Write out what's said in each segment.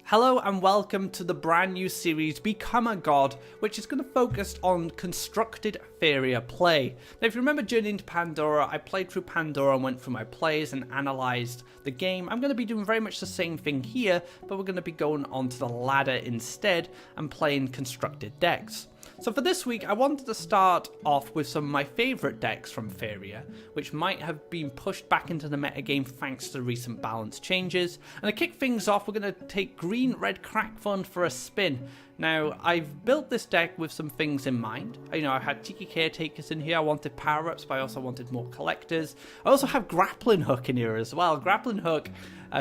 Hello and welcome to the brand new series Become a God, which is going to focus on constructed Faeria play. Now if you remember Journey into Pandora, I played through Pandora and went through my plays and analysed the game. I'm going to be doing very much the same thing here, but we're going to be going onto the ladder instead and playing constructed decks. So for this week, I wanted to start off with some of my favourite decks from Faeria, which might have been pushed back into the metagame thanks to recent balance changes. And to kick things off, we're going to take green-red Crackthorn for a spin. Now, I've built this deck with some things in mind. I had Tiki Caretakers in here, I wanted power-ups, but I also wanted more collectors. I also have Grappling Hook in here as well. Grappling Hook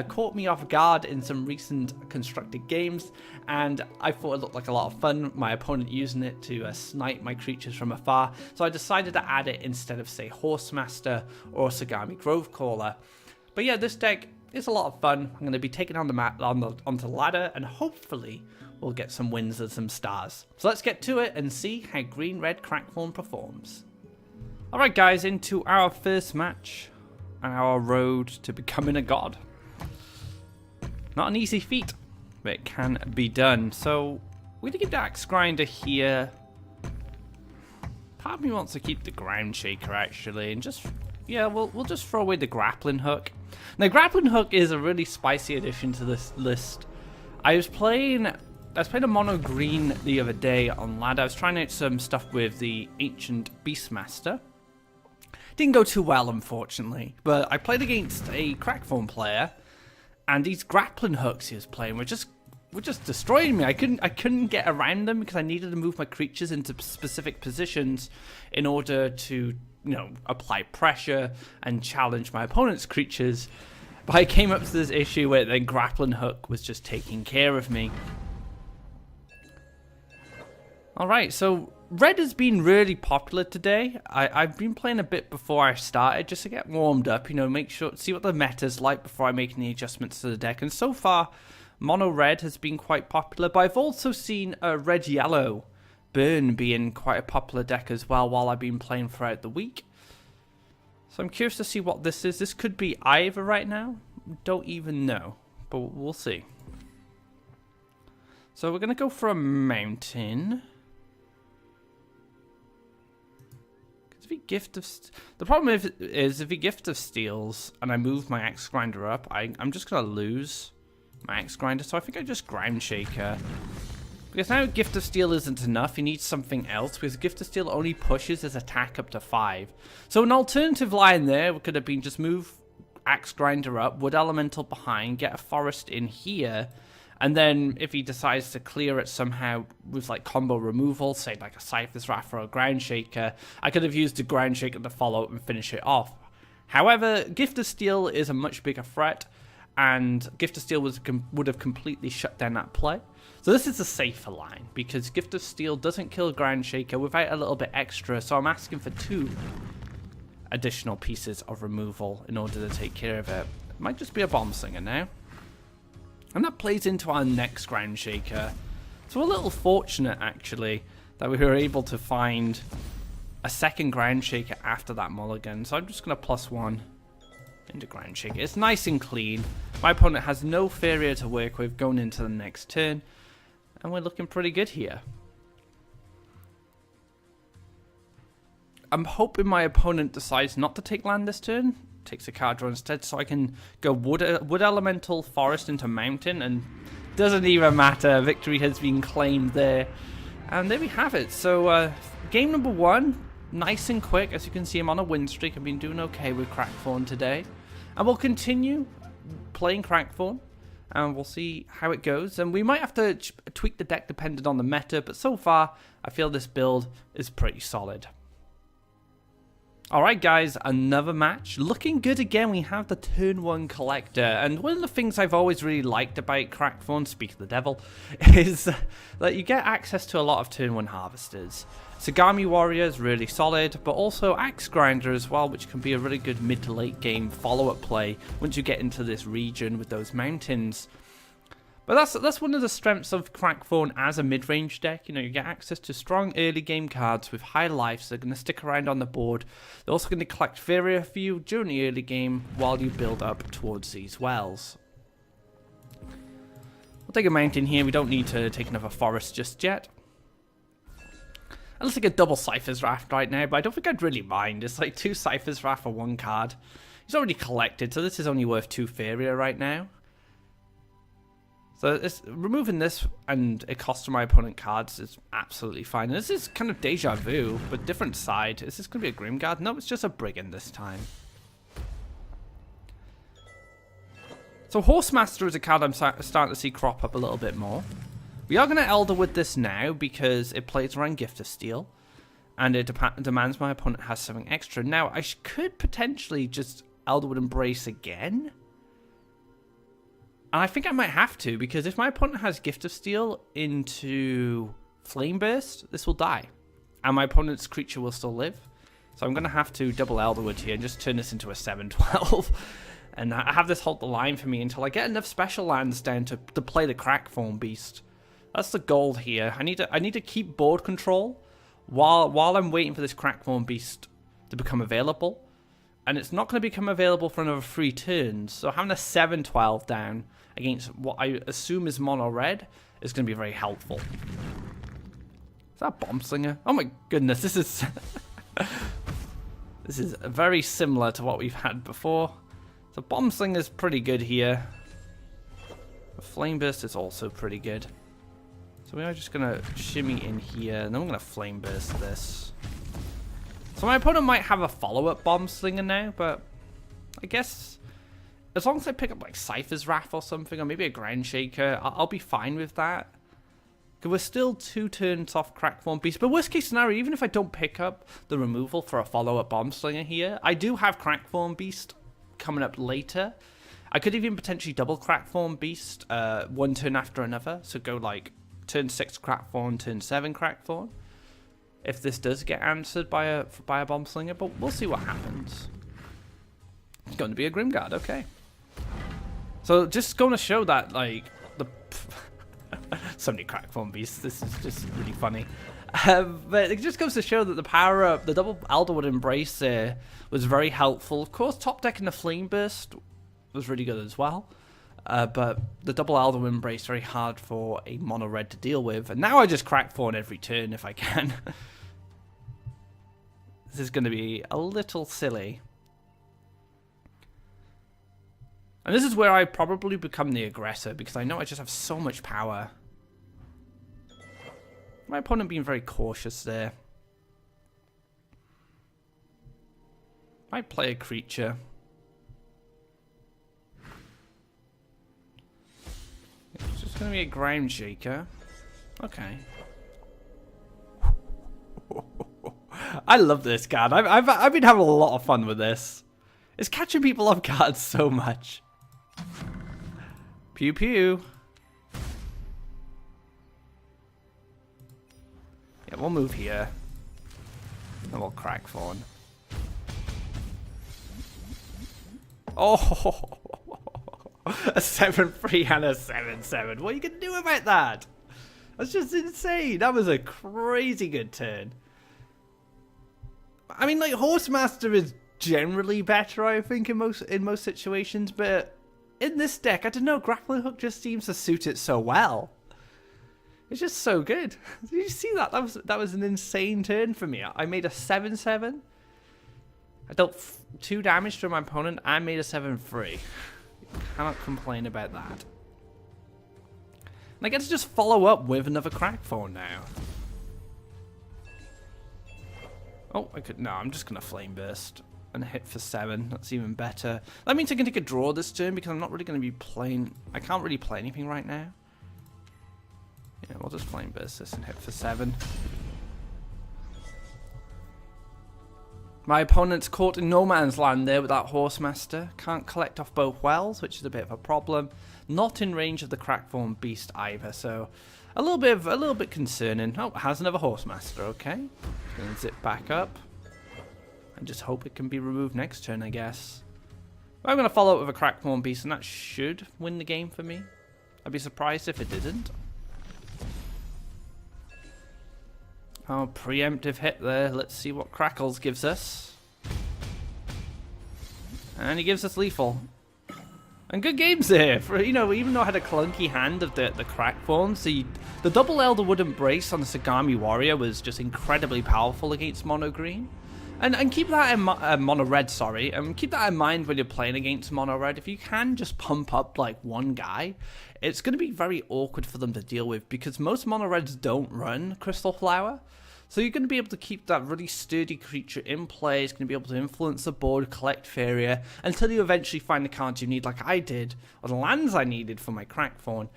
caught me off guard in some recent constructed games, and I thought it looked like a lot of fun, my opponent using it to snipe my creatures from afar, so I decided to add it instead of, say, Horsemaster or Sagami Grovecaller. But yeah, this deck is a lot of fun. I'm going to be taking on the mat onto the ladder, and hopefully we'll get some wins and some stars. So let's get to it and see how green-red Crackthorn performs. Alright guys, into our first match, our road to becoming a god. Not an easy feat, but it can be done. So we're going to keep the Axe Grinder here. Part of me wants to keep the Ground Shaker actually, and just, yeah, we'll just throw away the Grappling Hook. Now Grappling Hook is a really spicy addition to this list. I was playing a mono green the other day on ladder. I was trying out some stuff with the Ancient Beastmaster. Didn't go too well, unfortunately, but I played against a Crackthorn player, and these grappling hooks he was playing were just destroying me. I couldn't get around them because I needed to move my creatures into specific positions in order to, apply pressure and challenge my opponent's creatures. But I came up to this issue where the grappling hook was just taking care of me. Alright, so red has been really popular today. I've been playing a bit before I started just to get warmed up, see what the meta's like before I make any adjustments to the deck. And so far, mono red has been quite popular, but I've also seen red yellow burn being quite a popular deck as well while I've been playing throughout the week. So I'm curious to see what this is. This could be either right now. Don't even know, but we'll see. So we're going to go for a mountain. The problem is if he Gift of Steals and I move my Axe Grinder up, I'm just going to lose my Axe Grinder, so I think I just Ground Shaker. Because now Gift of Steel isn't enough, he needs something else, because Gift of Steel only pushes his attack up to 5. So an alternative line there could have been just move Axe Grinder up, Wood Elemental behind, get a Forest in here, and then if he decides to clear it somehow with like combo removal, say like a Scyther's Wrath or a Ground Shaker, I could have used the Ground Shaker to follow up and finish it off. However, Gift of Steel is a much bigger threat, and Gift of Steel would have completely shut down that play. So this is a safer line, because Gift of Steel doesn't kill Ground Shaker without a little bit extra, so I'm asking for 2 additional pieces of removal in order to take care of it. It might just be a Bomb Slinger now. And that plays into our next Ground Shaker. So we're a little fortunate, actually, that we were able to find a second Ground Shaker after that mulligan. So I'm just going to +1 into Ground Shaker. It's nice and clean. My opponent has no Faeria to work with going into the next turn. And we're looking pretty good here. I'm hoping my opponent decides not to take land this turn. Takes a card draw instead, so I can go wood elemental forest into mountain, and doesn't even matter. Victory has been claimed there, and there we have it. So game number 1, nice and quick. As you can see, I'm on a win streak. I've been doing okay with Crackthorn today, and we'll continue playing Crackthorn, and we'll see how it goes. And we might have to tweak the deck depending on the meta, but so far I feel this build is pretty solid. Alright guys, another match. Looking good again. We have the turn 1 collector, and one of the things I've always really liked about Crackthorn, speak of the devil, is that you get access to a lot of turn 1 harvesters. Sagami Warrior is really solid, but also Axe Grinder as well, which can be a really good mid to late game follow-up play once you get into this region with those mountains. But that's one of the strengths of Crackthorn as a mid-range deck. You get access to strong early game cards with high life, so they're going to stick around on the board. They're also going to collect Faeria for you during the early game while you build up towards these wells. We'll take a mountain here. We don't need to take another forest just yet. It looks like a double Cypher's Wrath right now, but I don't think I'd really mind. It's like 2 Cypher's Wrath for 1 card. He's already collected, so this is only worth 2 Faeria right now. So removing this and it costs my opponent cards is absolutely fine. And this is kind of deja vu, but different side. Is this going to be a Grimguard? No, it's just a Brigand this time. So Horsemaster is a card I'm starting to see crop up a little bit more. We are going to Elderwood this now because it plays around Gift of Steel. And it demands my opponent has something extra. Now, I could potentially just Elderwood Embrace again. And I think I might have to, because if my opponent has Gift of Steel into Flame Burst, this will die. And my opponent's creature will still live. So I'm going to have to double Elderwood here and just turn this into a 7/12. And I have this hold the line for me until I get enough special lands down to play the Crackthorn Beast. That's the goal here. I need to keep board control while I'm waiting for this Crackthorn Beast to become available. And it's not going to become available for another 3 turns. So having a 7/12 down against what I assume is mono red is going to be very helpful. Is that a Bomb Slinger? Oh my goodness, this is this is very similar to what we've had before. So Bomb Slinger is pretty good here. The Flame Burst is also pretty good. So we are just going to shimmy in here, and then we're going to Flame Burst this. So my opponent might have a follow-up Bomb Slinger now, but I guess as long as I pick up like Cypher's Wrath or something, or maybe a Ground Shaker, I'll be fine with that. Because we're still 2 turns off Crackthorn Beast, but worst case scenario, even if I don't pick up the removal for a follow-up Bomb Slinger here, I do have Crackthorn Beast coming up later. I could even potentially double Crackthorn Beast 1 turn after another, so go like turn 6 Crackthorn, turn 7 Crackthorn. If this does get answered by a Bomb Slinger, but we'll see what happens. It's going to be a Grimguard, okay. So just going to show that, like, the... so many Crackthorn Beasts, this is just really funny. But it just goes to show that the power up, the double Elderwood Embrace there was very helpful. Of course, top decking the Flame Burst was really good as well. But the double Elderwood Embrace very hard for a mono red to deal with. And now I just Crackthorn every turn if I can. This is going to be a little silly. And this is where I probably become the aggressor, because I know I just have so much power. My opponent being very cautious there. Might play a creature. It's just going to be a Ground Shaker. Okay. I love this card. I've been having a lot of fun with this. It's catching people off guard so much. Pew pew. Yeah, we'll move here. And we'll Crackthorn. Oh, a 7/3 and a 7/7. What are you gonna do about that? That's just insane. That was a crazy good turn. I mean, like, Horsemaster is generally better, I think, in most situations, but in this deck, I don't know, Grappling Hook just seems to suit it so well. It's just so good. Did you see that? That was an insane turn for me. I made a 7/7. I dealt 2 damage to my opponent. I made a 7/3. Cannot complain about that. And I get to just follow up with another Crackthorn now. Oh, I could. No, I'm just gonna Flame Burst and hit for 7. That's even better. That means I can take a draw this turn because I'm not really gonna be playing. I can't really play anything right now. Yeah, we'll just Flame Burst this and hit for 7. My opponent's caught in no man's land there with that Horsemaster. Can't collect off both wells, which is a bit of a problem. Not in range of the Crackthorn Beast either, so a little bit concerning. Oh, it has another Horsemaster. Okay, gonna zip back up and just hope it can be removed next turn, I guess. I'm gonna follow up with a Crackthorn Beast, and that should win the game for me. I'd be surprised if it didn't. Oh, preemptive hit there. Let's see what Crackles gives us. And he gives us lethal. And good games there. For, you know, even though I had a clunky hand of the Crackthorns, the double Elder Wood Embrace on the Sagami Warrior was just incredibly powerful against mono green. And keep that in mono red, sorry. Keep that in mind when you're playing against mono red. If you can just pump up like one guy, it's going to be very awkward for them to deal with because most mono reds don't run Crystal Flower. So you're going to be able to keep that really sturdy creature in play. It's going to be able to influence the board, collect Faeria, until you eventually find the cards you need like I did, or the lands I needed for my Crackthorn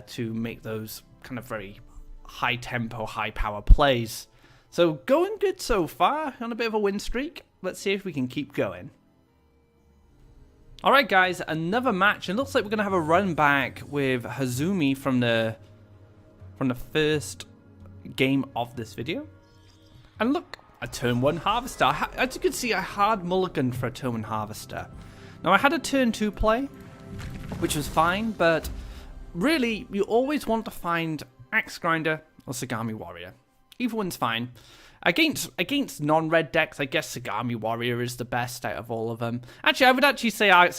to make those kind of very high tempo, high power plays. So going good so far, on a bit of a win streak. Let's see if we can keep going. Alright guys, another match. It looks like we're going to have a run back with Hazumi from the first game of this video. And look, a turn 1 Harvester. As you can see, I hard mulliganed for a turn 1 Harvester. Now I had a turn 2 play, which was fine, but really, you always want to find Axe Grinder or Sagami Warrior. Either one's fine. Against non-red decks, I guess Sagami Warrior is the best out of all of them. Actually, I would actually say argue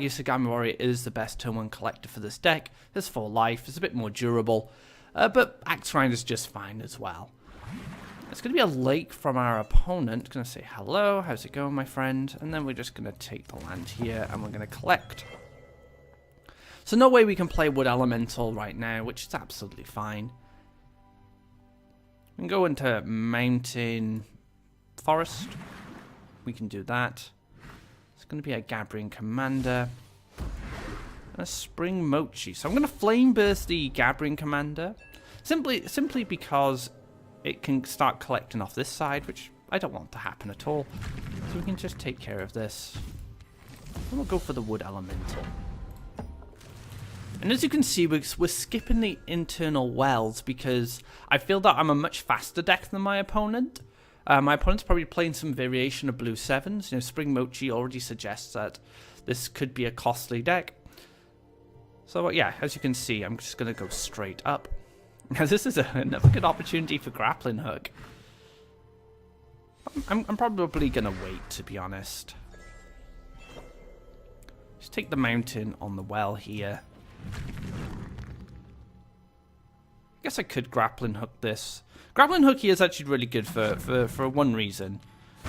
Sagami Warrior is the best turn 1 collector for this deck. It's 4 life, it's a bit more durable. But Axe Grinder is just fine as well. It's going to be a lake from our opponent. Going to say, hello, how's it going, my friend? And then we're just going to take the land here, and we're going to collect. So no way we can play Wood Elemental right now, which is absolutely fine. We can go into Mountain Forest. We can do that. It's going to be a Gabrian Commander. And a Spring Mochi. So I'm going to Flame Burst the Gabrian Commander. Simply because it can start collecting off this side, which I don't want to happen at all. So we can just take care of this. And we'll go for the Wood Elemental. And as you can see, we're skipping the internal wells because I feel that I'm a much faster deck than my opponent. My opponent's probably playing some variation of blue 7s. You know, Spring Mochi already suggests that this could be a costly deck. So yeah, as you can see, I'm just going to go straight up. Now this is another good opportunity for Grappling Hook. I'm probably going to wait, to be honest. Just take the mountain on the well here. I guess I could Grappling Hook this. Grappling Hook here is actually really good for one reason.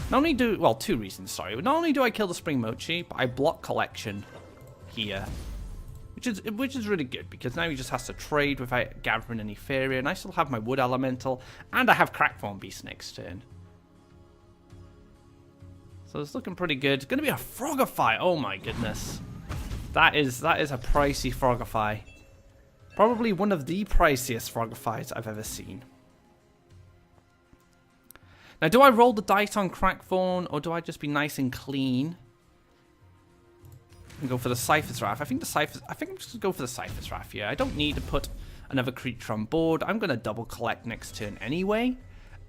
Not only do, well, 2 reasons, sorry. Not only do I kill the Spring Mochi, but I block collection here. Which is really good, because now he just has to trade without gathering any Faeria, and I still have my Wood Elemental, and I have Crackthorn Beast next turn. So it's looking pretty good. It's going to be a Frogify. Oh my goodness. That is a pricey Frogify. Probably one of the priciest Frogifys I've ever seen. Now, do I roll the dice on Crackthorn, or do I just be nice and clean and go for the Cypher's Wrath? I think I'm just going to go for the Cypher's Wrath here. I don't need to put another creature on board. I'm going to double collect next turn anyway.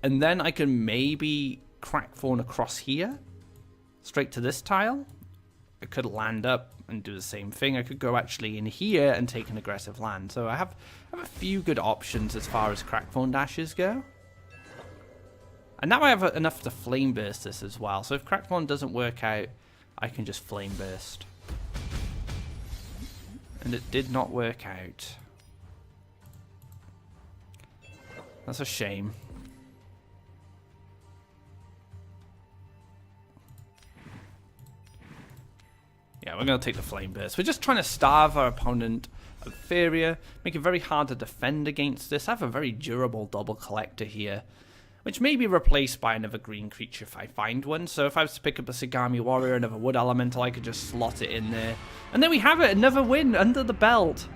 And then I can maybe Crackthorn across here, straight to this tile. I could land up and do the same thing. I could go actually in here and take an aggressive land. So I have a few good options as far as Crackthorn dashes go. And now I have enough to Flame Burst this as well. So if Crackthorn doesn't work out, I can just Flame Burst. And it did not work out. That's a shame. Yeah, we're going to take the Flame Burst. We're just trying to starve our opponent of Faeria, make it very hard to defend against this. I have a very durable double collector here, which may be replaced by another green creature if I find one. So if I was to pick up a Sagami Warrior, another Wood Elemental, I could just slot it in there. And there we have it, another win under the belt.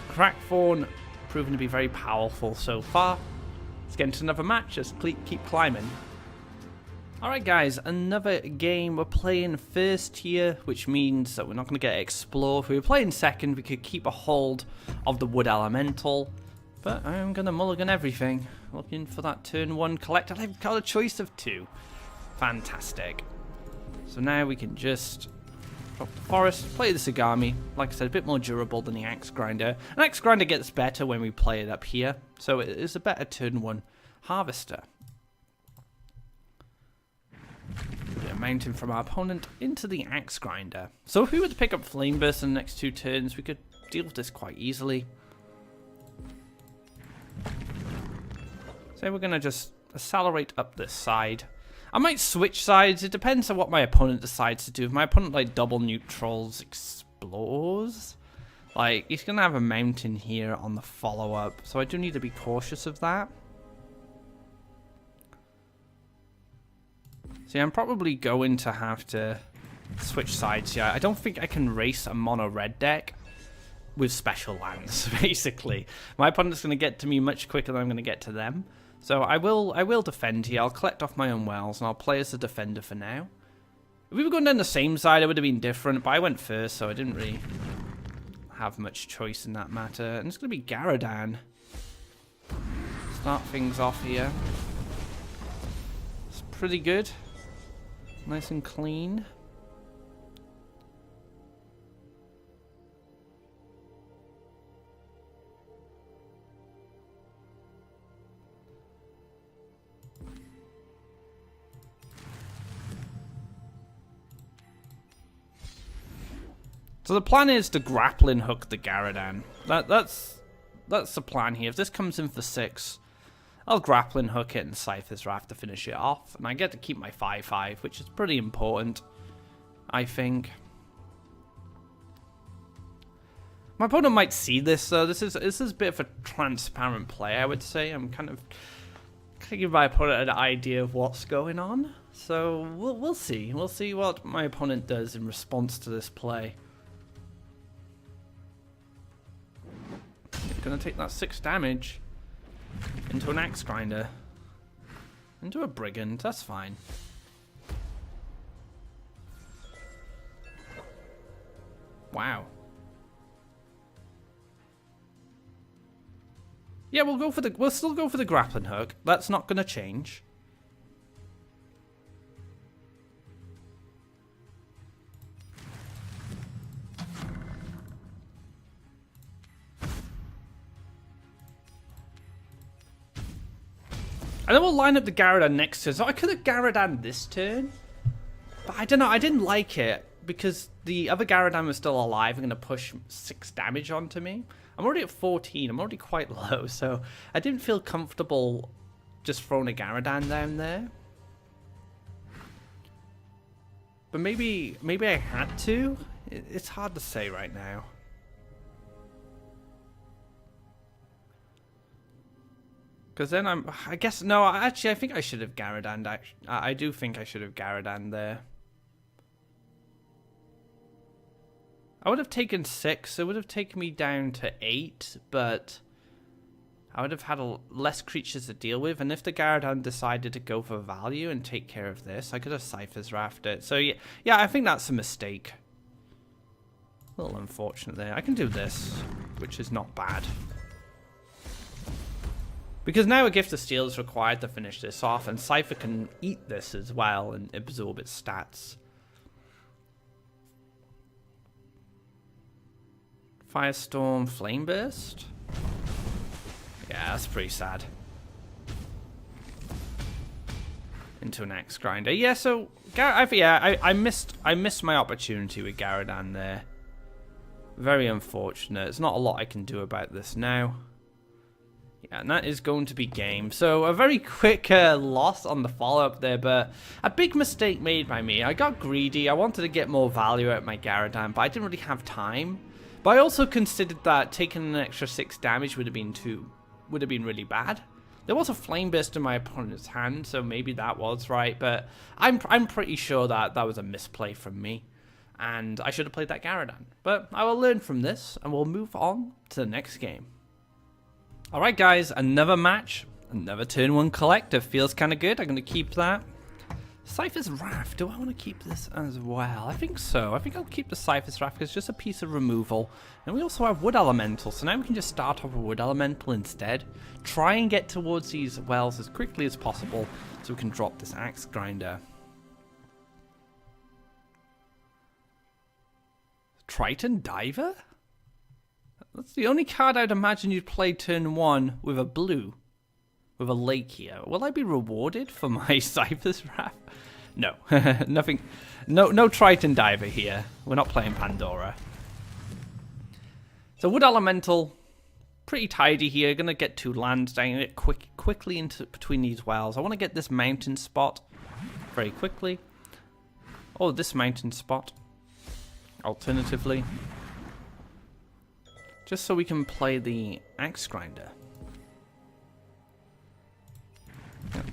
Crackthorn proven to be very powerful so far. Let's get into another match, just keep climbing. Alright guys, another game. We're playing first here, which means that we're not going to get Explore. If we were playing second, we could keep a hold of the Wood Elemental. But I'm going to mulligan everything. Looking for that turn 1 collector. I've got a choice of 2. Fantastic. So now we can just drop the Forest, play the Sagami. Like I said, a bit more durable than the Axe Grinder. An Axe Grinder gets better when we play it up here. So it is a better turn 1 Harvester. mountain from our opponent into the Axe Grinder. So if we were to pick up Flame Burst in the next 2 turns, we could deal with this quite easily. So we're going to just accelerate up this side. I might switch sides. It depends on what my opponent decides to do. If my opponent like double neutrals explores, like he's going to have a mountain here on the follow-up. So I do need to be cautious of that. See, I'm probably going to have to switch sides here. I don't think I can race a mono red deck with special lands, basically. My opponent's going to get to me much quicker than I'm going to get to them. So I will defend here. I'll collect off my own wells, and I'll play as a defender for now. If we were going down the same side, it would have been different, but I went first, so I didn't really have much choice in that matter. And it's going to be Garadan. Start things off here. It's pretty good. Nice and clean. So the plan is to grappling hook the Garadan. That's the plan here. If this comes in for 6, I'll grappling hook it and Scyther's Wrath to finish it off. And I get to keep my 5/5, which is pretty important, I think. My opponent might see this, though. This is a bit of a transparent play, I would say. I'm kind of giving my opponent an idea of what's going on. So we'll see. We'll see what my opponent does in response to this play. Gonna take that 6 damage into an Axe Grinder, into a Brigand. That's fine. Wow. Yeah, we'll still go for the grappling hook. That's not gonna change. And then we'll line up the Garadan next turn. So I could have Garadan this turn, but I don't know. I didn't like it because the other Garadan was still alive and going to push 6 damage onto me. I'm already at 14. I'm already quite low, so I didn't feel comfortable just throwing a Garadan down there. But maybe I had to. It's hard to say right now. Because then I guess, no, actually, I think I should have Garadan. I do think I should have Garadan there. I would have taken 6. It would have taken me down to 8, but I would have had less creatures to deal with. And if the Garadan decided to go for value and take care of this, I could have Cypher's Wrathed it. So yeah, I think that's a mistake. A little unfortunate there. I can do this, which is not bad. Because now a Gift of Steel is required to finish this off, and Cypher can eat this as well and absorb its stats. Firestorm, Flame Burst? Yeah, that's pretty sad. Into an Axe Grinder. Yeah, so I missed my opportunity with Garadan there. Very unfortunate. There's not a lot I can do about this now. Yeah, and that is going to be game. So a very quick loss on the follow-up there, but a big mistake made by me. I got greedy. I wanted to get more value out of my Garadan, but I didn't really have time. But I also considered that taking an extra 6 damage would have been really bad. There was a Flame Burst in my opponent's hand, so maybe that was right, but I'm pretty sure that was a misplay from me. And I should have played that Garadan. But I will learn from this, and we'll move on to the next game. Alright guys, another match, another turn 1 collective. Feels kind of good. I'm going to keep that. Cypher's Wrath, do I want to keep this as well? I think so. I think I'll keep the Cypher's Wrath because it's just a piece of removal. And we also have Wood Elemental, so now we can just start off with Wood Elemental instead. Try and get towards these wells as quickly as possible so we can drop this Axe Grinder. Triton Diver? That's the only card I'd imagine you'd play turn 1 with a blue. With a lake here. Will I be rewarded for my Cypher's Wrath? No, nothing. No Triton Diver here. We're not playing Pandora. So Wood Elemental, pretty tidy here. Gonna get 2 lands down it quickly into between these wells. I want to get this mountain spot very quickly. Oh, this mountain spot. Alternatively, just so we can play the Axe Grinder.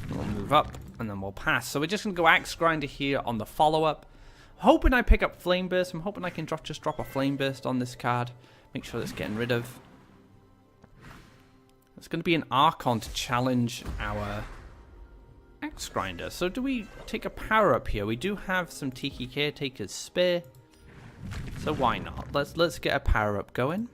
We'll move up and then we'll pass. So we're just gonna go Axe Grinder here on the follow-up. Hoping I pick up Flame Burst. I'm hoping I can just drop a Flame Burst on this card. Make sure that's getting rid of. It's going to be an Archon to challenge our Axe Grinder. So do we take a power up here? We do have some Tiki Caretaker's spare. So why not? Let's get a power up going.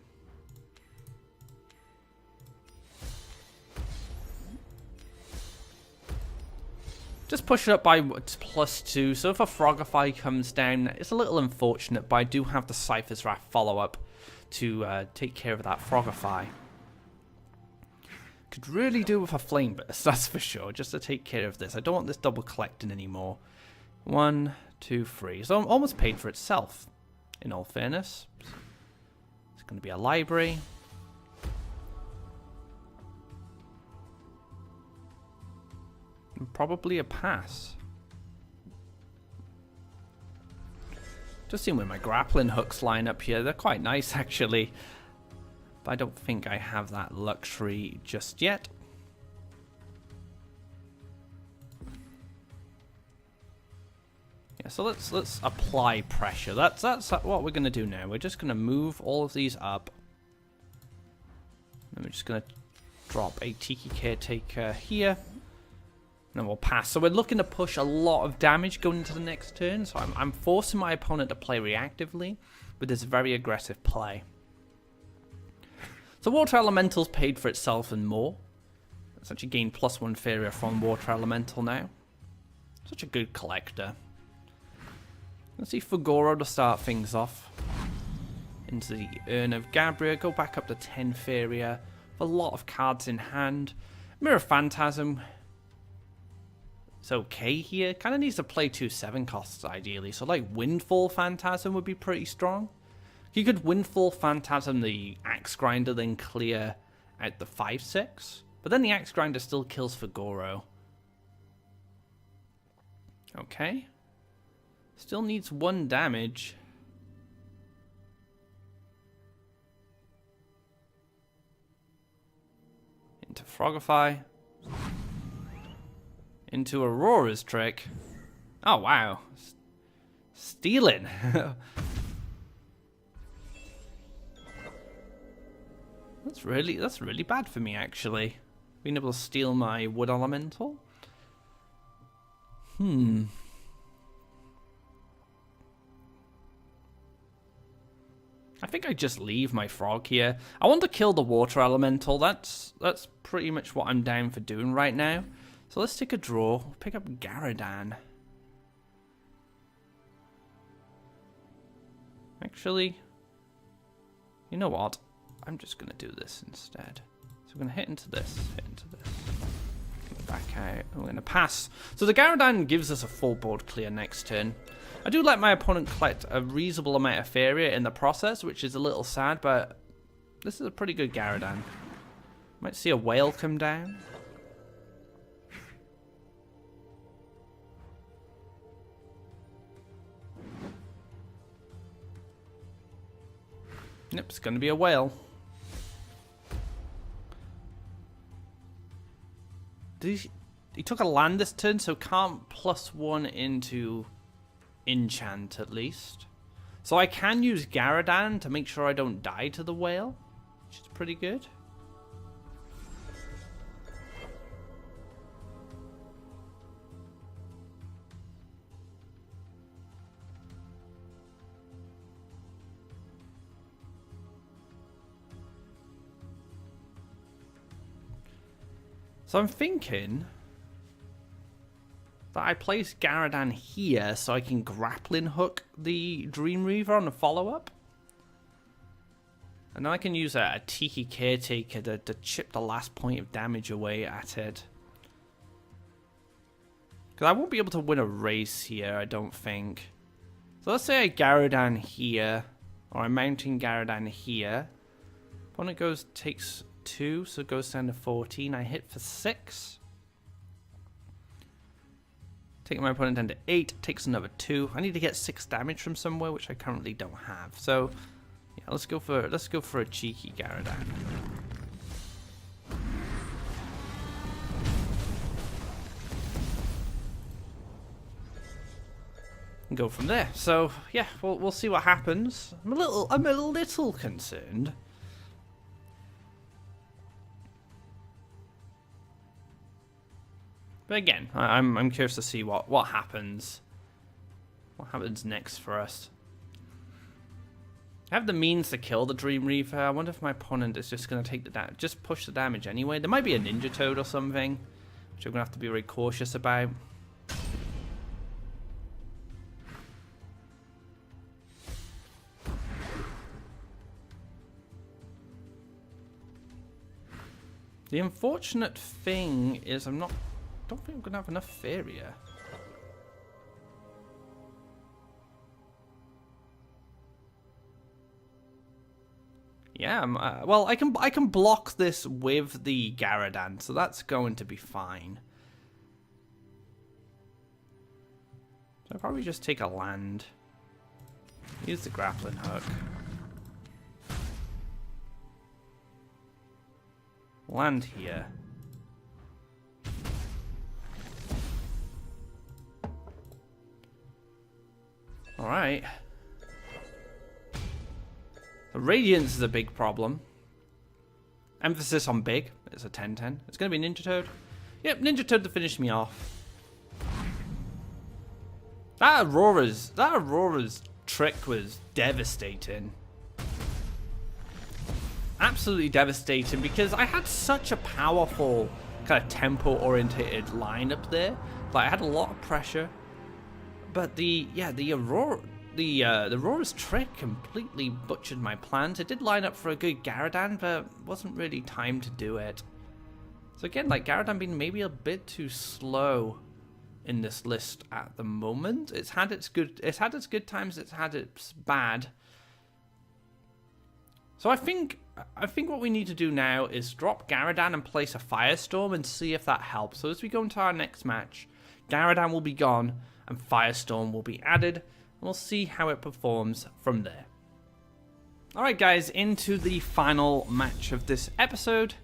Just push it up by +2. So if a Frogify comes down, it's a little unfortunate, but I do have the Cypher's Wrath follow-up to take care of that Frogify. Could really do with a Flame Burst, that's for sure, just to take care of this. I don't want this double collecting anymore. 1, 2, 3. So I'm almost paid for itself, in all fairness. It's going to be a library. And probably a pass. Just seeing where my grappling hooks line up here. They're quite nice, actually. But I don't think I have that luxury just yet. Yeah, so let's apply pressure. That's what we're going to do now. We're just going to move all of these up. And we're just going to drop a Tiki Caretaker here. And then we'll pass. So we're looking to push a lot of damage going into the next turn. So I'm forcing my opponent to play reactively with this very aggressive play. So Water Elemental's paid for itself and more. It's actually gained +1 Faeria from Water Elemental now. Such a good collector. Let's see Fugoro to start things off. Into the Urn of Gabria. Go back up to 10 Faeria. A lot of cards in hand. Mirror Phantasm. It's okay here. Kind of needs to play 2 7 costs ideally. So like Windfall Phantasm would be pretty strong. You could Windfall Phantasm the Axe Grinder, then clear out the 5/6. But then the Axe Grinder still kills Fugoro. Okay. Still needs 1 damage. Into Frogify. Into Aurora's trick. Oh, wow. Stealing. That's really bad for me, actually. Being able to steal my Wood Elemental. I think I just leave my Frog here. I want to kill the Water Elemental. That's pretty much what I'm down for doing right now. So let's take a draw. Pick up Garadan. Actually, you know what? I'm just going to do this instead. So we're going to hit into this, back out, and we're going to pass. So the Garadan gives us a full board clear next turn. I do let my opponent collect a reasonable amount of Faeria in the process, which is a little sad, but this is a pretty good Garadan. Might see a whale come down. Yep, it's going to be a whale. He took a land this turn, so can't +1 into enchant at least. So I can use Garadan to make sure I don't die to the whale, which is pretty good. So I'm thinking that I place Garadan here so I can grappling hook the Dream Reaver on the follow-up. And then I can use a Tiki Caretaker to chip the last point of damage away at it. Because I won't be able to win a race here, I don't think. So let's say I Gyarados here. Or I'm mounting Gyarados here. Opponent takes 2, so it goes down to 14. I hit for 6. Taking my opponent down to 8, takes another 2. I need to get 6 damage from somewhere, which I currently don't have. So, yeah, let's go for a cheeky Gyarados. And go from there. So, yeah, we'll see what happens. I'm a little concerned. But again, I'm curious to see what happens. What happens next for us? I have the means to kill the Dream Reaver. I wonder if my opponent is just going to take the damage, just push the damage anyway. There might be a Ninja Toad or something, which I'm going to have to be very cautious about. The unfortunate thing is I don't think I'm going to have enough Faeria. Yeah, well, I can block this with the Gyarados, so that's going to be fine. So I'll probably just take a land. Use the grappling hook. Land here. Alright. Radiance is a big problem. Emphasis on big. It's a 10-10. It's going to be Ninja Toad. Yep, Ninja Toad to finish me off. That Aurora's trick was devastating. Absolutely devastating, because I had such a powerful kind of tempo-orientated lineup there. Like, I had a lot of pressure. But the Aurora's trick completely butchered my plans. It did line up for a good Gyarados, but wasn't really time to do it. So again, like, Gyarados being maybe a bit too slow in this list at the moment. It's had its good times, it's had its bad. So I think what we need to do now is drop Gyarados and place a Firestorm and see if that helps. So as we go into our next match, Gyarados will be gone and Firestorm will be added. And we'll see how it performs from there. Alright guys, into the final match of this episode.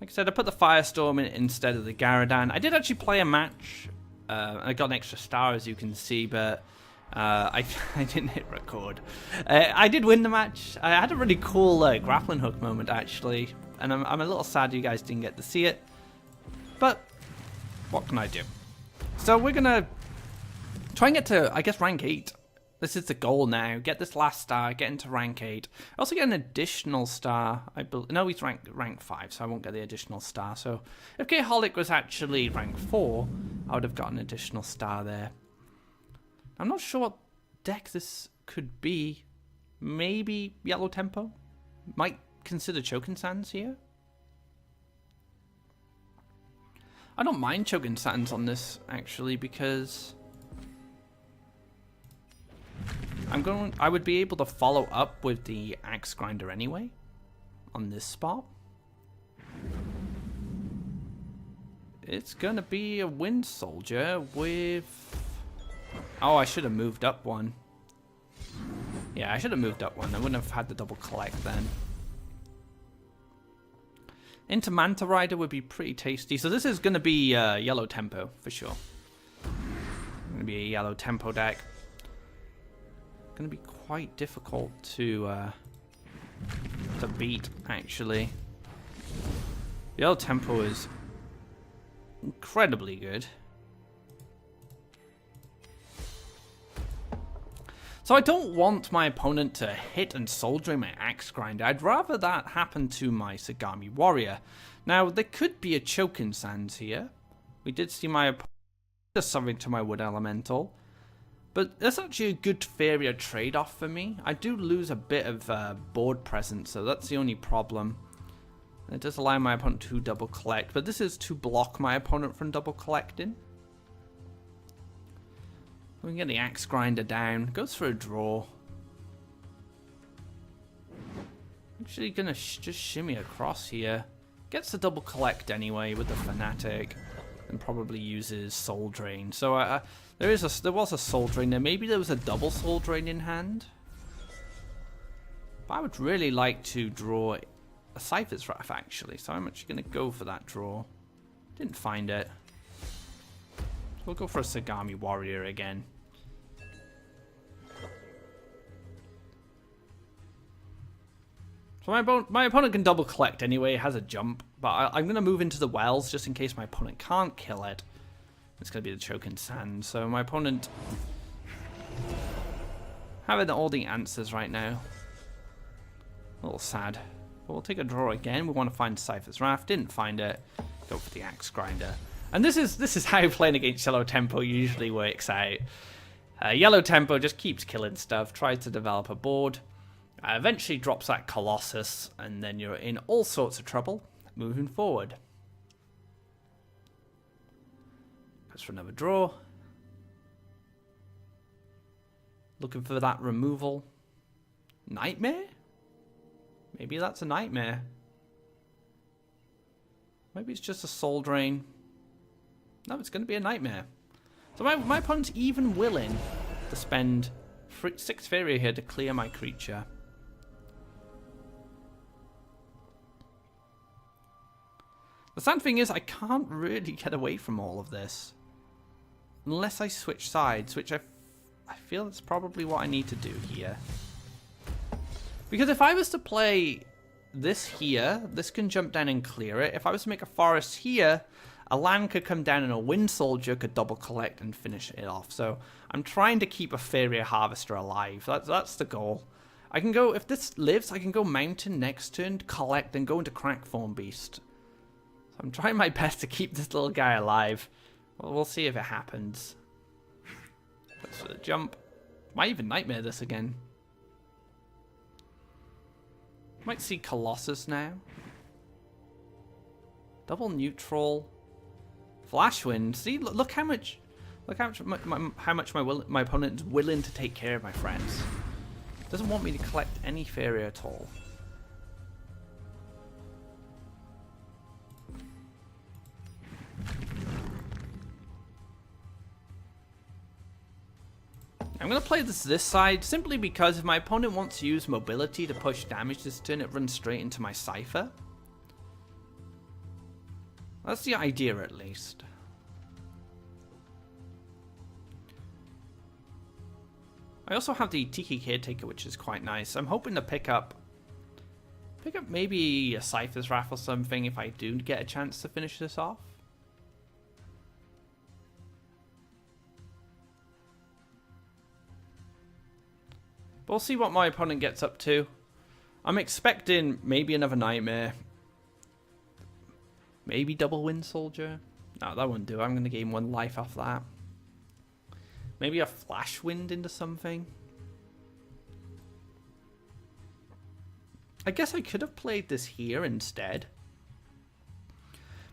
Like I said, I put the Firestorm in instead of the Gyarados. I did actually play a match. I got an extra star, as you can see, but I didn't hit record. I did win the match. I had a really cool grappling hook moment, actually. And I'm a little sad you guys didn't get to see it. But what can I do? So we're going to try and get to, I guess, rank 8. This is the goal now. Get this last star, get into rank 8. I also get an additional star. No, he's rank 5, so I won't get the additional star. So if K-Holic was actually rank 4, I would have got an additional star there. I'm not sure what deck this could be. Maybe Yellow Tempo? Might consider Choking Sands here. I don't mind Choking Sands on this, actually, because I would be able to follow up with the Axe Grinder anyway on this spot. It's gonna be a Wind Soldier with... Oh, I should have moved up one. Yeah, I should have moved up one. I wouldn't have had the double collect then. Into Manta Rider would be pretty tasty. So this is gonna be Yellow Tempo for sure. Gonna be a Yellow Tempo deck. Going to be quite difficult to beat, actually. Yellow Tempo is incredibly good. So I don't want my opponent to hit and soul drain my Axe Grinder. I'd rather that happen to my Sagami Warrior. Now, there could be a Choking Sands here. We did see my opponent do something to my Wood Elemental. But that's actually a good Faeria trade-off for me. I do lose a bit of board presence, so that's the only problem. It does allow my opponent to double collect, but this is to block my opponent from double collecting. We can get the axe grinder down. Goes for a draw. Actually gonna just shimmy across here. Gets the double collect anyway with the Fanatic. And probably uses Soul Drain. So there was a Soul Drain there. Maybe there was a double Soul Drain in hand. But I would really like to draw a Cypher's Wrath actually. So I'm actually gonna go for that draw. Didn't find it. We'll go for a Sagami Warrior again. So my opponent can double collect anyway, it has a jump, but I'm going to move into the wells just in case my opponent can't kill it. It's going to be the Choking Sand, so my opponent having all the answers right now. A little sad. But we'll take a draw again, we want to find Cypher's Wrath, didn't find it, go for the Axe Grinder. And this is how playing against Yellow Tempo usually works out. Yellow Tempo just keeps killing stuff, tries to develop a board. Eventually drops that Colossus, and then you're in all sorts of trouble moving forward. Goes for another draw. Looking for that removal. Nightmare? Maybe that's a Nightmare. Maybe it's just a Soul Drain. No, it's going to be a Nightmare. So my opponent's even willing to spend 6 Faeria here to clear my creature. The sad thing is I can't really get away from all of this. Unless I switch sides, which I feel that's probably what I need to do here. Because if I was to play this here, this can jump down and clear it. If I was to make a forest here, a land could come down and a Wind Soldier could double collect and finish it off. So I'm trying to keep a Faeria Harvester alive. That's the goal. I can go, if this lives, I can go Mountain next turn, collect, and go into Crackthorn Beast. So I'm trying my best to keep this little guy alive. Well, we'll see if it happens. Let's for the jump. Might even Nightmare this again. Might see Colossus now. Double neutral. Flashwind. See, look how much my opponent is willing to take care of my friends. Doesn't want me to collect any Faeria at all. I'm going to play this side simply because if my opponent wants to use mobility to push damage this turn, it runs straight into my Cypher. That's the idea, at least. I also have the Tiki Caretaker, which is quite nice. I'm hoping to pick up maybe a Cypher's Wrath or something if I do get a chance to finish this off. But we'll see what my opponent gets up to. I'm expecting maybe another Nightmare. Maybe double Wind Soldier. No, that won't do. I'm going to gain 1 life off that. Maybe a Flash Wind into something. I guess I could have played this here instead.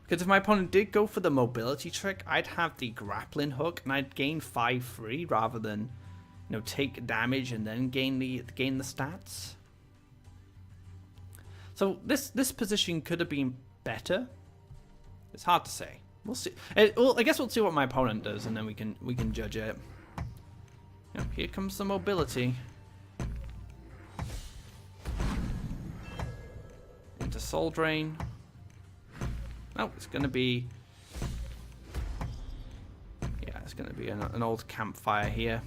Because if my opponent did go for the mobility trick, I'd have the grappling hook and I'd gain 5 free rather than, you know, take damage and then gain the stats. So this position could have been better. It's hard to say. We'll see. Well, I guess we'll see what my opponent does, and then we can judge it. Yep, here comes the mobility. Into Soul Drain. Oh, it's gonna be. Yeah, it's gonna be an old campfire here.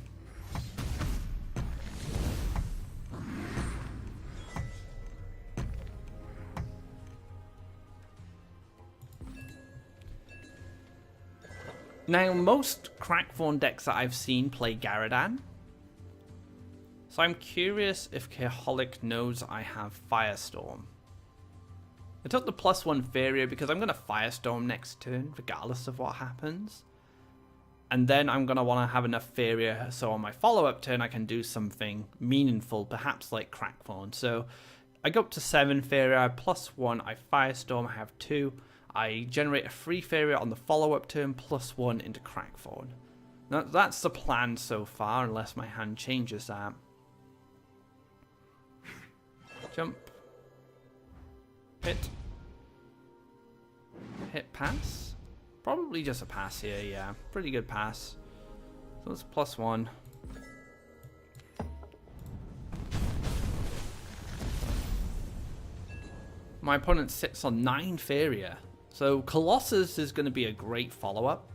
Now, most Crackthorn decks that I've seen play Garadan. So I'm curious if Keholic knows I have Firestorm. I took the +1 Faeria because I'm going to Firestorm next turn, regardless of what happens. And then I'm going to want to have enough Faeria, so on my follow-up turn I can do something meaningful, perhaps like Crackthorn. So I go up to 7 Faeria, I +1, I Firestorm, I have 2. I generate a free Faeria on the follow-up turn, +1 into Crackthorn. That's the plan so far, unless my hand changes that. Jump. Hit. Hit, pass. Probably just a pass here, yeah. Pretty good pass. So it's +1. My opponent sits on 9 Faeria. So Colossus is going to be a great follow-up.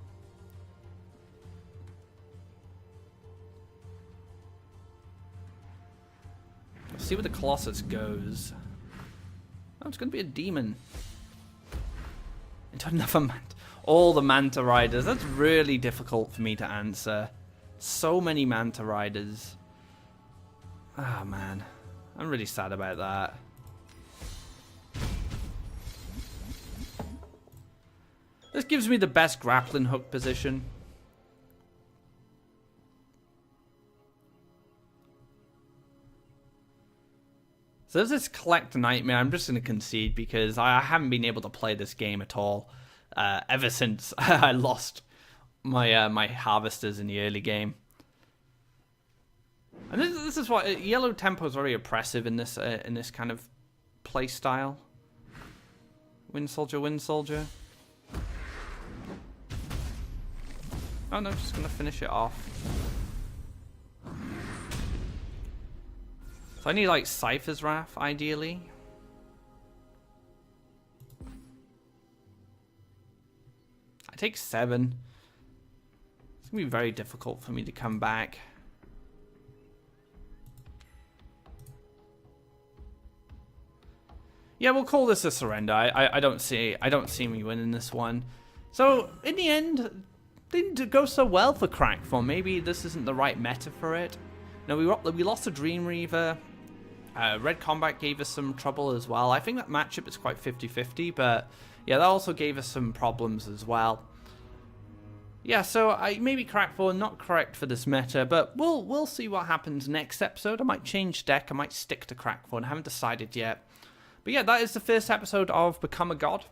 Let's see where the Colossus goes. Oh, it's going to be a demon. Into another all the Manta Riders. That's really difficult for me to answer. So many Manta Riders. Ah, man. I'm really sad about that. This gives me the best grappling hook position. So there's this Collect Nightmare. I'm just going to concede because I haven't been able to play this game at all ever since I lost my my harvesters in the early game. And this is why yellow tempo is very oppressive in this kind of play style. Wind Soldier, Wind Soldier. Oh no, just going to finish it off. So I need like Cypher's Wrath, ideally. I take 7. It's going to be very difficult for me to come back. Yeah, we'll call this a surrender. I don't see me winning this one. So in the end, didn't go so well for Crackthorn. Maybe this isn't the right meta for it. No, we lost a Dream Reaver. Red Combat gave us some trouble as well. I think that matchup is quite 50-50, but yeah, that also gave us some problems as well. Yeah, so maybe Crackthorn not correct for this meta, but we'll see what happens next episode. I might change deck. I might stick to Crackthorn. I haven't decided yet. But yeah, that is the first episode of Become a God,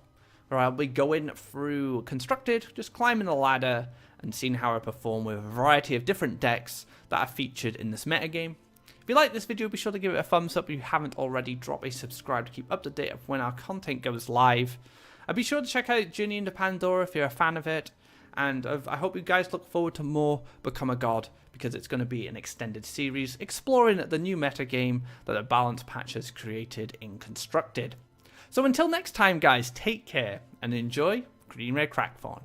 where I'll be going through Constructed, just climbing the ladder and seeing how I perform with a variety of different decks that are featured in this metagame. If you like this video, be sure to give it a thumbs up. If you haven't already, drop a subscribe to keep up to date of when our content goes live. And be sure to check out Journey into Pandora if you're a fan of it. And I hope you guys look forward to more Become a God, because it's going to be an extended series exploring the new metagame that the balance patch has created in Constructed. So until next time, guys, take care and enjoy Green Red Crackthorn.